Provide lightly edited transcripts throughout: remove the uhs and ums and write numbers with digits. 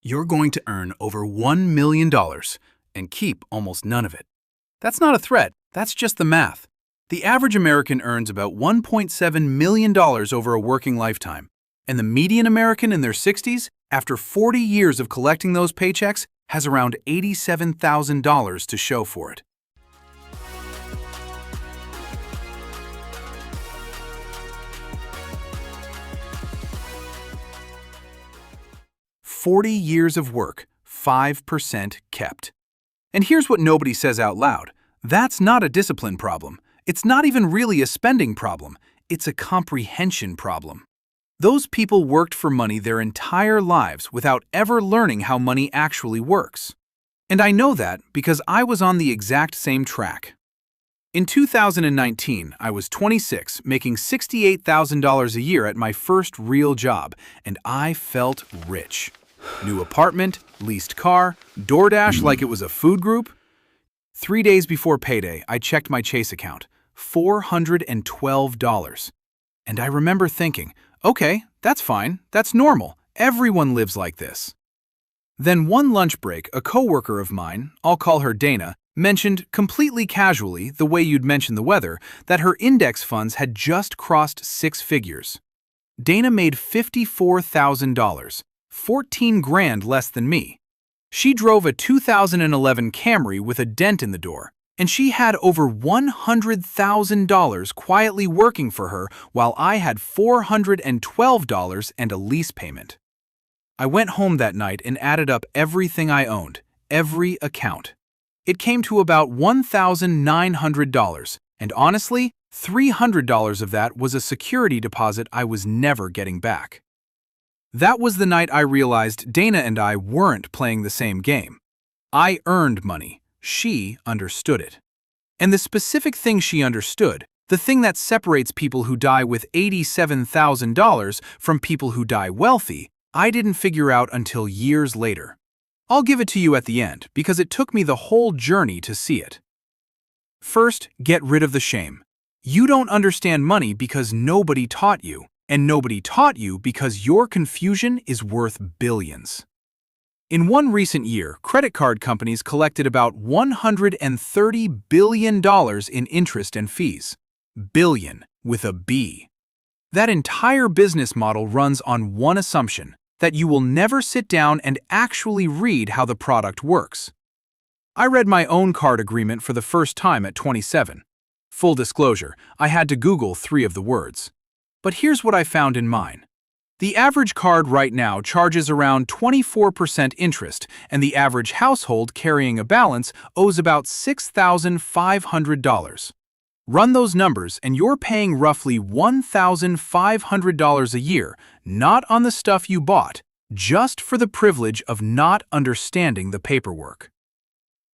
You're going to earn over $1 million and keep almost none of it. That's not a threat, that's just the math. The average American earns about $1.7 million over a working lifetime, and the median American in their 60s, after 40 years of collecting those paychecks, has around $87,000 to show for it. "40 years of work, 5% kept." And here's what nobody says out loud. That's not a discipline problem. It's not even really a spending problem. It's a comprehension problem. Those people worked for money their entire lives without ever learning how money actually works. And I know that because I was on the exact same track. In 2019, I was 26, making $68,000 a year at my first real job, and I felt rich. New apartment, leased car, DoorDash like it was a food group. 3 days before payday, I checked my Chase account, $412. And I remember thinking, okay, that's fine, that's normal, everyone lives like this. Then one lunch break, a coworker of mine, I'll call her Dana, mentioned completely casually, the way you'd mention the weather, that her index funds had just crossed 6 figures. Dana made $54,000, 14 grand less than me. She drove a 2011 Camry with a dent in the door, and she had over $100,000 quietly working for her while I had $412 and a lease payment. I went home that night and added up everything I owned, every account. It came to about $1,900, and honestly, $300 of that was a security deposit I was never getting back. That was the night I realized Dana and I weren't playing the same game. I earned money. She understood it. And the specific thing she understood, the thing that separates people who die with $87,000 from people who die wealthy, I didn't figure out until years later. I'll give it to you at the end because it took me the whole journey to see it. First, get rid of the shame. You don't understand money because nobody taught you. And nobody taught you because your confusion is worth billions. In one recent year, credit card companies collected about $130 billion in interest and fees. Billion with a B. That entire business model runs on one assumption, that you will never sit down and actually read how the product works. I read my own card agreement for the first time at 27. Full disclosure, I had to Google 3 of the words. But here's what I found in mine. The average card right now charges around 24% interest, and the average household carrying a balance owes about $6,500. Run those numbers and you're paying roughly $1,500 a year, not on the stuff you bought, just for the privilege of not understanding the paperwork.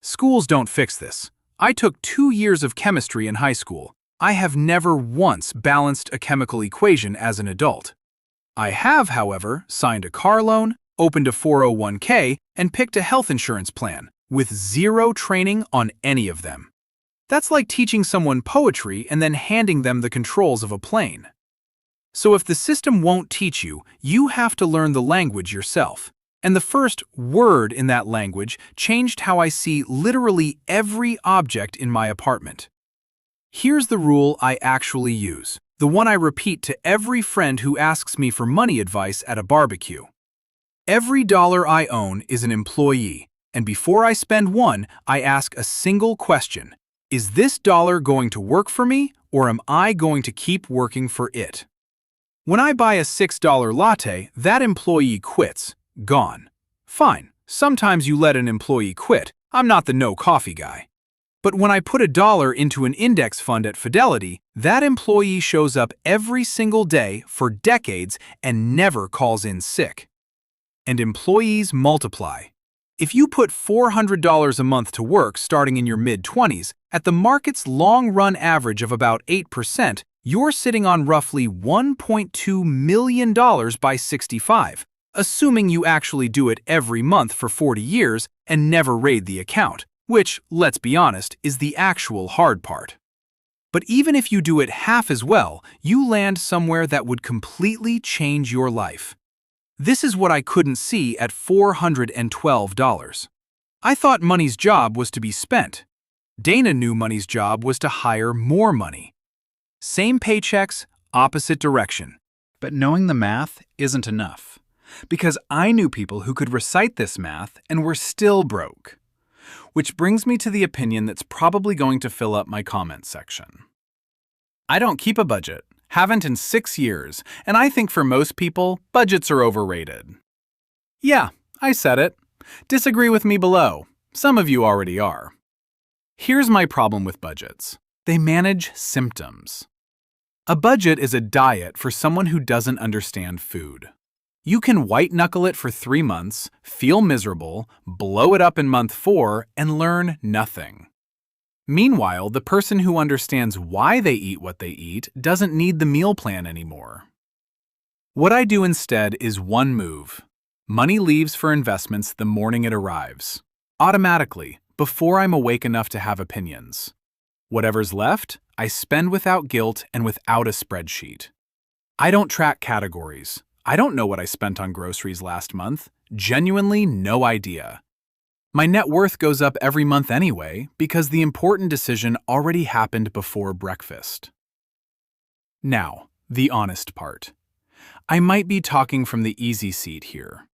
Schools don't fix this. I took 2 years of chemistry in high school. I have never once balanced a chemical equation as an adult. I have, however, signed a car loan, opened a 401k, and picked a health insurance plan, with zero training on any of them. That's like teaching someone poetry and then handing them the controls of a plane. So if the system won't teach you, you have to learn the language yourself. And the first word in that language changed how I see literally every object in my apartment. Here's the rule I actually use, the one I repeat to every friend who asks me for money advice at a barbecue. Every dollar I own is an employee, and before I spend one, I ask a single question. Is this dollar going to work for me, or am I going to keep working for it? When I buy a $6 latte, that employee quits. Gone. Fine, sometimes you let an employee quit. I'm not the no coffee guy. But when I put $1 into an index fund at Fidelity, that employee shows up every single day for decades and never calls in sick. And employees multiply. If you put $400 a month to work starting in your mid-20s, at the market's long-run average of about 8%, you're sitting on roughly $1.2 million by 65, assuming you actually do it every month for 40 years and never raid the account. Which, let's be honest, is the actual hard part. But even if you do it half as well, you land somewhere that would completely change your life. This is what I couldn't see at $412. I thought money's job was to be spent. Dana knew money's job was to hire more money. Same paychecks, opposite direction. But knowing the math isn't enough. Because I knew people who could recite this math and were still broke. Which brings me to the opinion that's probably going to fill up my comment section. I don't keep a budget, haven't in 6 years, and I think for most people, budgets are overrated. Yeah, I said it. Disagree with me below. Some of you already are. Here's my problem with budgets. They manage symptoms. A budget is a diet for someone who doesn't understand food. You can white-knuckle it for 3 months, feel miserable, blow it up in month 4, and learn nothing. Meanwhile, the person who understands why they eat what they eat doesn't need the meal plan anymore. What I do instead is one move. Money leaves for investments the morning it arrives. Automatically, before I'm awake enough to have opinions. Whatever's left, I spend without guilt and without a spreadsheet. I don't track categories. I don't know what I spent on groceries last month. Genuinely no idea. My net worth goes up every month anyway because the important decision already happened before breakfast. Now, the honest part. I might be talking from the easy seat here.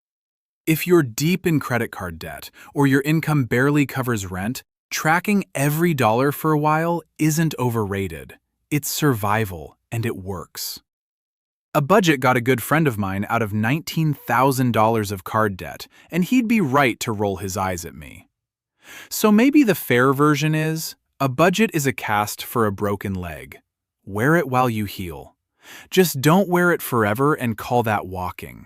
If you're deep in credit card debt or your income barely covers rent, tracking every dollar for a while isn't overrated. It's survival, and it works. A budget got a good friend of mine out of $19,000 of card debt, and he'd be right to roll his eyes at me. So maybe the fair version is, a budget is a cast for a broken leg. Wear it while you heal. Just don't wear it forever and call that walking.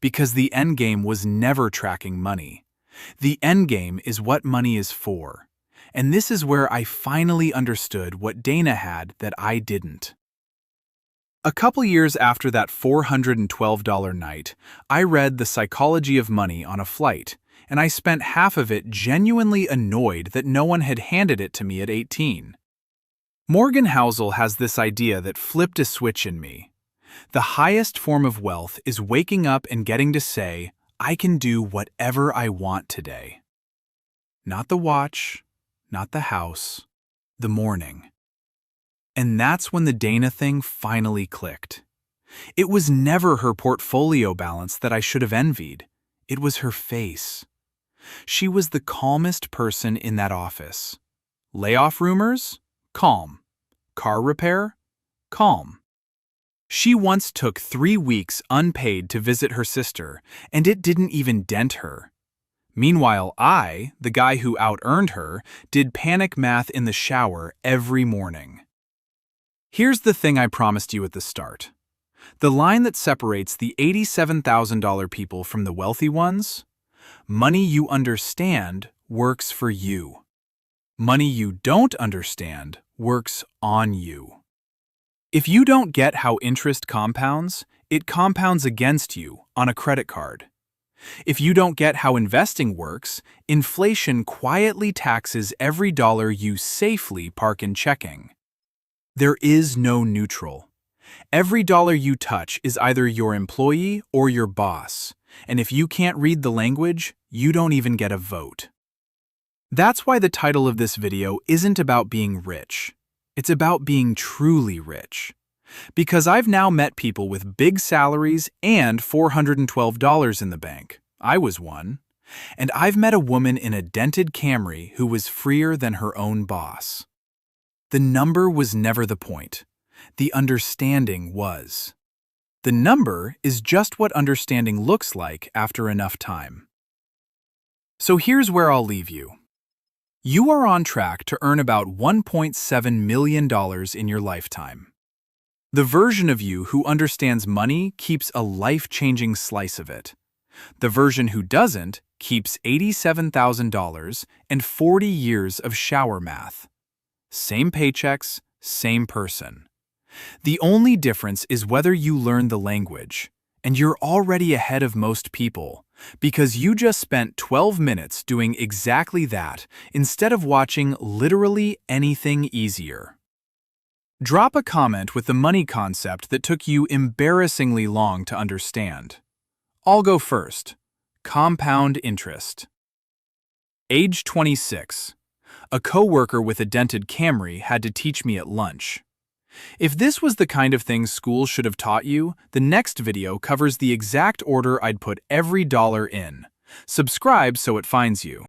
Because the endgame was never tracking money. The endgame is what money is for. And this is where I finally understood what Dana had that I didn't. A couple years after that $412 night, I read The Psychology of Money on a flight, and I spent half of it genuinely annoyed that no one had handed it to me at 18. Morgan Housel has this idea that flipped a switch in me. The highest form of wealth is waking up and getting to say, I can do whatever I want today. Not the watch, not the house, the morning. And that's when the Dana thing finally clicked. It was never her portfolio balance that I should have envied. It was her face. She was the calmest person in that office. Layoff rumors? Calm. Car repair? Calm. She once took 3 weeks unpaid to visit her sister, and it didn't even dent her. Meanwhile, I, the guy who out-earned her, did panic math in the shower every morning. Here's the thing I promised you at the start. The line that separates the $87,000 people from the wealthy ones? Money you understand works for you. Money you don't understand works on you. If you don't get how interest compounds, it compounds against you on a credit card. If you don't get how investing works, inflation quietly taxes every dollar you safely park in checking. There is no neutral. Every dollar you touch is either your employee or your boss, and if you can't read the language, you don't even get a vote. That's why the title of this video isn't about being rich. It's about being truly rich. Because I've now met people with big salaries and $412 in the bank. I was one. And I've met a woman in a dented Camry who was freer than her own boss. The number was never the point. The understanding was. The number is just what understanding looks like after enough time. So here's where I'll leave you. You are on track to earn about $1.7 million in your lifetime. The version of you who understands money keeps a life-changing slice of it. The version who doesn't keeps $87,000 and 40 years of shower math. Same paychecks, same person. The only difference is whether you learn the language, and you're already ahead of most people because you just spent 12 minutes doing exactly that instead of watching literally anything easier. Drop a comment with the money concept that took you embarrassingly long to understand. I'll go first. Compound interest. Age 26. A coworker with a dented Camry had to teach me at lunch. If this was the kind of thing school should have taught you, the next video covers the exact order I'd put every dollar in. Subscribe so it finds you.